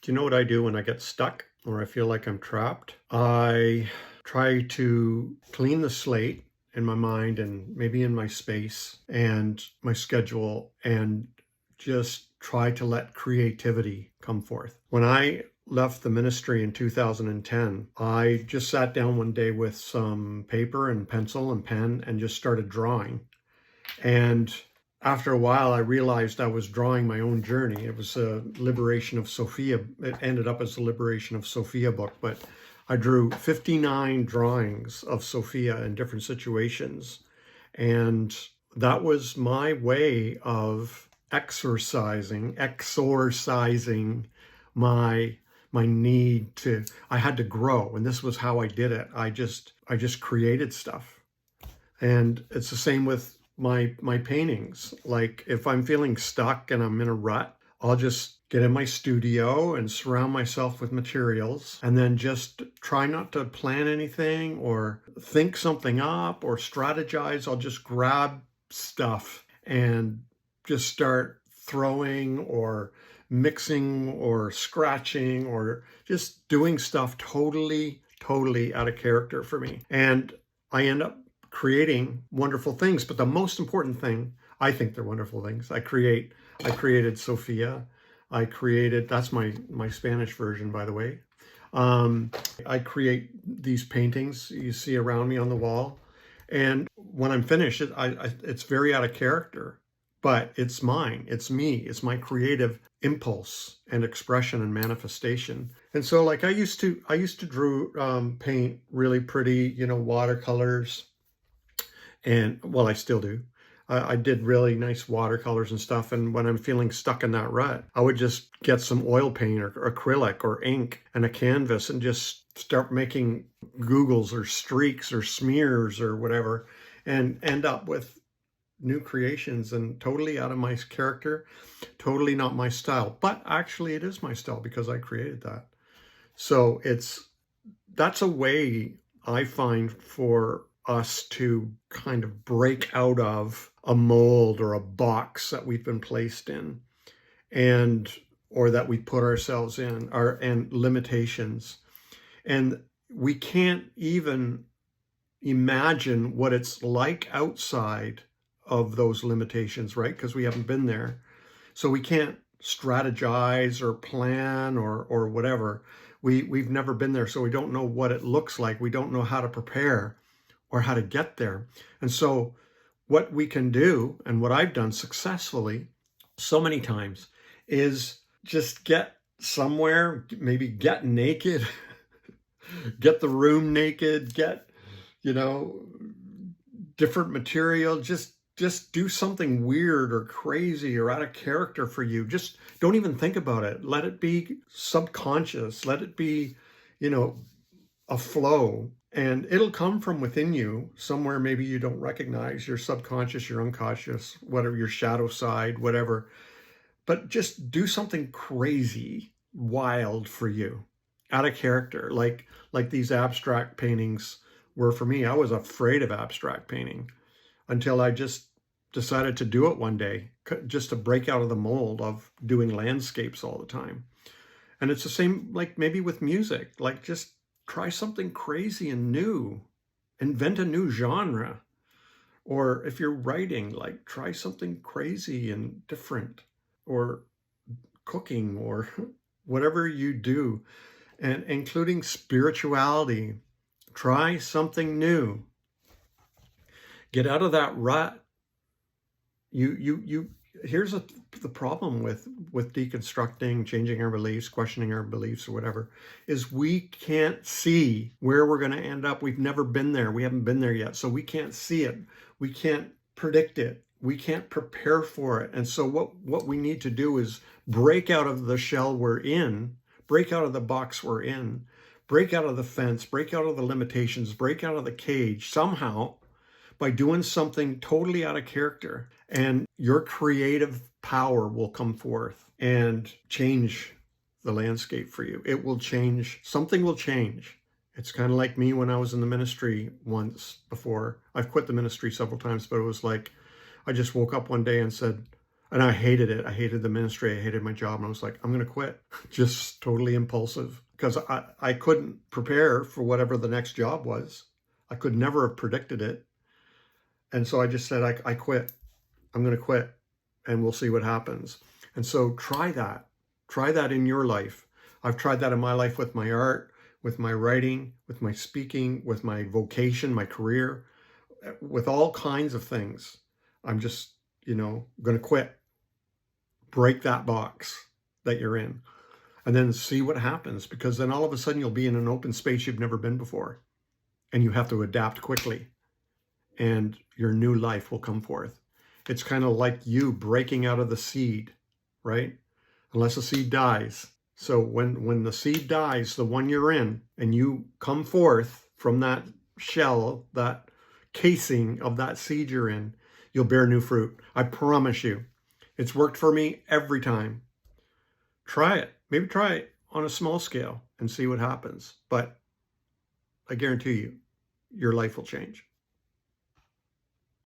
Do you know what I do when I get stuck or I feel like I'm trapped? I try to clean the slate in my mind and maybe in my space and my schedule and just try to let creativity come forth. When I left the ministry in 2010, I just sat down one day with some paper and pencil and pen and just started drawing. And after a while, I realized I was drawing my own journey. It was a Liberation of Sophia. It ended up as a Liberation of Sophia book, but I drew 59 drawings of Sophia in different situations. And that was my way of exorcising my need to, I had to grow. And this was how I did it. I just created stuff. And it's the same with my paintings. Like if I'm feeling stuck and I'm in a rut, I'll just get in my studio and surround myself with materials and then just try not to plan anything or think something up or strategize. I'll just grab stuff and just start throwing or mixing or scratching or just doing stuff totally out of character for me. And I end up creating wonderful things. But the most important thing, I think they're wonderful things. I created Sophia. That's my Spanish version, by the way. I create these paintings you see around me on the wall. And when I'm finished, it's very out of character, but it's mine. It's me. It's my creative impulse and expression and manifestation. And so like I used to paint really pretty, watercolors. And well, I still do. I did really nice watercolors and stuff. And when I'm feeling stuck in that rut, I would just get some oil paint or acrylic or ink and a canvas and just start making googles or streaks or smears or whatever and end up with new creations and totally out of my character, totally not my style. But actually it is my style because I created that. So that's a way I find for us to kind of break out of a mold or a box that we've been placed in or that we put ourselves in and limitations. And we can't even imagine what it's like outside of those limitations, right? Because we haven't been there. So we can't strategize or plan or whatever. We've never been there, so we don't know what it looks like. We don't know how to prepare or how to get there. And so what we can do, and what I've done successfully so many times, is just get somewhere, maybe get naked, get the room naked, get, different material, just do something weird or crazy or out of character for you. Just don't even think about it. Let it be subconscious. Let it be, a flow. And it'll come from within you somewhere maybe you don't recognize, your subconscious, your unconscious, whatever, your shadow side, whatever. But just do something crazy, wild for you, out of character, like these abstract paintings were for me. I was afraid of abstract painting until I just decided to do it one day, just to break out of the mold of doing landscapes all the time. And it's the same, like maybe with music, like just try something crazy and new, invent a new genre. Or if you're writing, like try something crazy and different, or cooking, or whatever you do, and including spirituality. Try something new. Get out of that rut. Here's the problem with deconstructing, changing our beliefs, questioning our beliefs or whatever, is we can't see where we're going to end up. We've never been there. We haven't been there yet. So we can't see it. We can't predict it. We can't prepare for it. And so what we need to do is break out of the shell we're in, break out of the box we're in, break out of the fence, break out of the limitations, break out of the cage somehow, by doing something totally out of character, and your creative power will come forth and change the landscape for you. It will change. Something will change. It's kind of like me when I was in the ministry once before. I've quit the ministry several times, but it was like I just woke up one day and said, And I hated it. I hated the ministry. I hated my job. And I was like, I'm going to quit. Just totally impulsive, because I couldn't prepare for whatever the next job was. I could never have predicted it. And so I just said, I quit. I'm going to quit, and we'll see what happens. And so try that. Try that in your life. I've tried that in my life with my art, with my writing, with my speaking, with my vocation, my career, with all kinds of things. I'm just, going to quit. Break that box that you're in, and then see what happens, because then all of a sudden you'll be in an open space you've never been before, and you have to adapt quickly, and your new life will come forth. It's kind of like you breaking out of the seed, right? Unless the seed dies. So when the seed dies, the one you're in, and you come forth from that shell, that casing of that seed you're in, you'll bear new fruit. I promise you. It's worked for me every time. Try it. Maybe try it on a small scale and see what happens. But I guarantee you, your life will change.